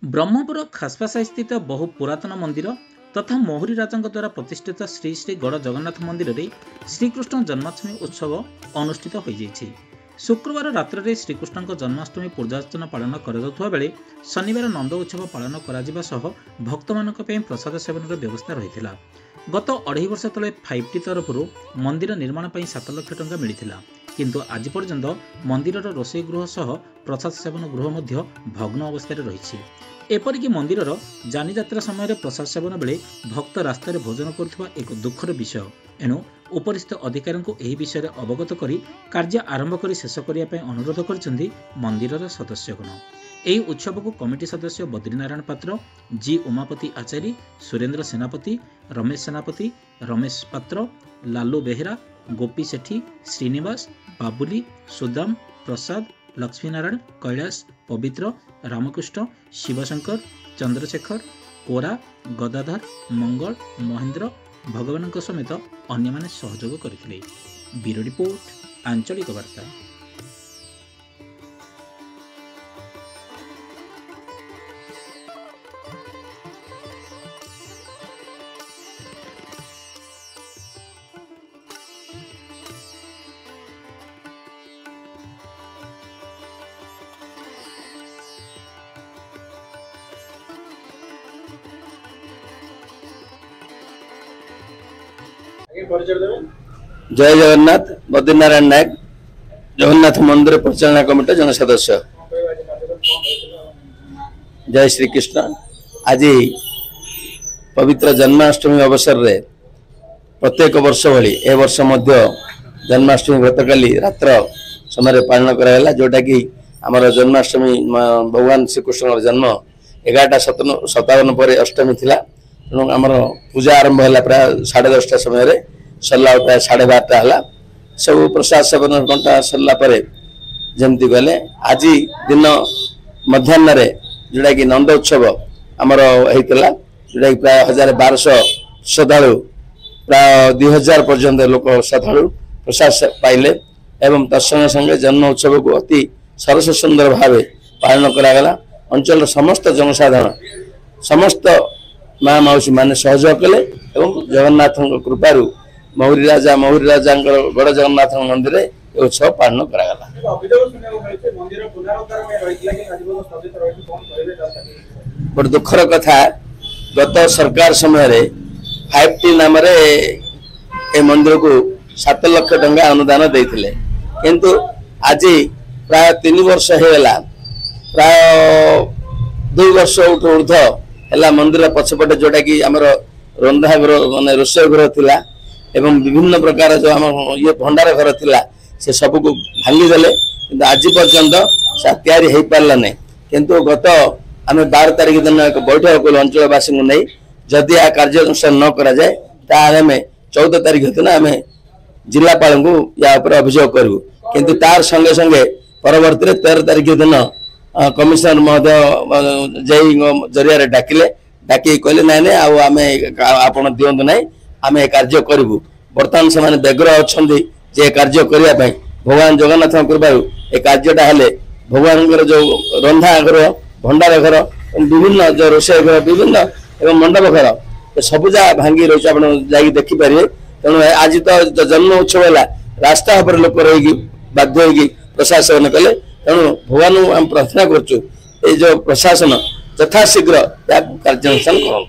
ब्रह्मपुर खासपासाई स्थित बहु पुरातन मंदिर तथा मोहरी राजा द्वारा प्रतिष्ठित श्री श्री गड़ जगन्नाथ मंदिर में श्रीकृष्ण जन्माष्टमी उत्सव अनुष्ठित हो जाइए। शुक्रवार रात्र में श्रीकृष्ण जन्माष्टमी पूजार्चना पालन करा बेले शनिवार नंद उत्सव पालन कर भक्त मान प्रसाद सेवन व्यवस्था रही। गत 2.5 वर्ष तले 5T तरफ मंदिर निर्माण पर 7 लाख टंका मिलता, किंतु आज पर्यंत मंदिर रोषेई गृह सह प्रसाद सेवन गृह मध्य भग्न अवस्था रही। एपरिक मंदिर जानी यात्रा समय प्रसाद सेवन बेले भक्त रास्त भोजन करुवा एक दुखर विषय। एणु उपरिस्थ अधिकारी को यह विषय अवगत कर कार्य आरंभ कर शेष करने अनुरोध कर मंदिर सदस्यगण। यही उत्सव को कमिटी सदस्य बद्रीनारायण पात्र, जी उमापति आचार्य, सुरेंद्र सेनापति, रमेश सेनापति, रमेश पात्र, लालू बेहेरा, गोपी सेठी, श्रीनिवास, बाबुली, सुदाम, प्रसाद, लक्ष्मीनारायण, कैलाश, पवित्र, रामकृष्ण, शिवशंकर, चंद्रशेखर, कोरा, गदाधर, मंगल, महेंद्र, भगवान समेत अन्य माने सहयोग करथिले। ब्यूरो रिपोर्ट, आंचलिक वार्ता। जय जगन्नाथ। बद्रीनारायण नायक, जगन्नाथ मंदिर परिचालना कमिटी जन सदस्य। जय श्री कृष्ण। आज पवित्र जन्माष्टमी अवसर रे प्रत्येक वर्ष भली ए वर्ष मध्य जन्माष्टमी गतकाली रात्र समय पालन कराला, जोटा कि आमर जन्माष्टमी भगवान श्रीकृष्ण जन्म 11:57 पर अष्टमी थिला। तेणु आमर पूजा आरंभ है प्राय 10:30 समय सरला प्राय 12:30 है। सब प्रसाद सेवन घंटा सरला जमती गले आज दिन मध्याह्न जोटा कि नंद उत्सव आमर होता, जोटा कि प्राय 1200 श्रद्धालु प्राय 2000 पर्यंत लोक श्रद्धालु प्रसाद पाइले एवं तत्संगे संगे जन्म उत्सव को अति सरस सुंदर भाव पालन करागला। अंचल समस्त जनसाधारण समस्त माँ मौसी माने सहयोग कले एवं जगन्नाथ कृपारू मोहरी राजा गड़ जगन्नाथ मंदिर उत्सव पालन करागला। बड़ दुखर कथा, गत सरकार समय 5T नाम ए मंदिर को 7 लाख टंका अनुदान देते, किंतु आज प्राय 3 वर्ष होगा, प्राय 2 वर्ष ऊर्ध है मंदिर पछपटे जोटा कि आमर रंधा घर माने रोषेई घर थिला एवं विभिन्न प्रकार जो आम ये भंडार घर थिला से सब को भांगी देले, किंतु आज पर्यंत तैयारी हो पारा नहीं। किंतु गत आम 12 तारिख दिन एक बैठक कलु अंचलवासी को नहीं, जदि आ कार्यानुष्ठान न करा जाए तार 14 तारिख दिन आम जिलापाल को या अभियोग करूँ, किंतु तार संगे संगे परवर्ती 13 तारिख दिन कमिशनर महोदय जय जरिया डाकिले कहले नाई ना आम आपण दिंतु ना आम कार्य करूँ। बर्तमान से व्यग्र अच्छा जे कार्य करने भगवान जगन्नाथ कृपारू ए कार्यटा हेले भगवान जो रंधा घर भंडार घर विभिन्न जो रोषेई घर विभिन्न एवं मंडप घर सबुजा भांगी रही आप देखिपारे। तेणु आज तो जन्म उत्सव है, रास्ता पर लोक रही बाध्य हो प्रसाद सेवन कले। तेणु भगवान आम प्रार्थना करचु जो प्रशासन यथाशीघ्र कार्यानुष्ठान करूँ।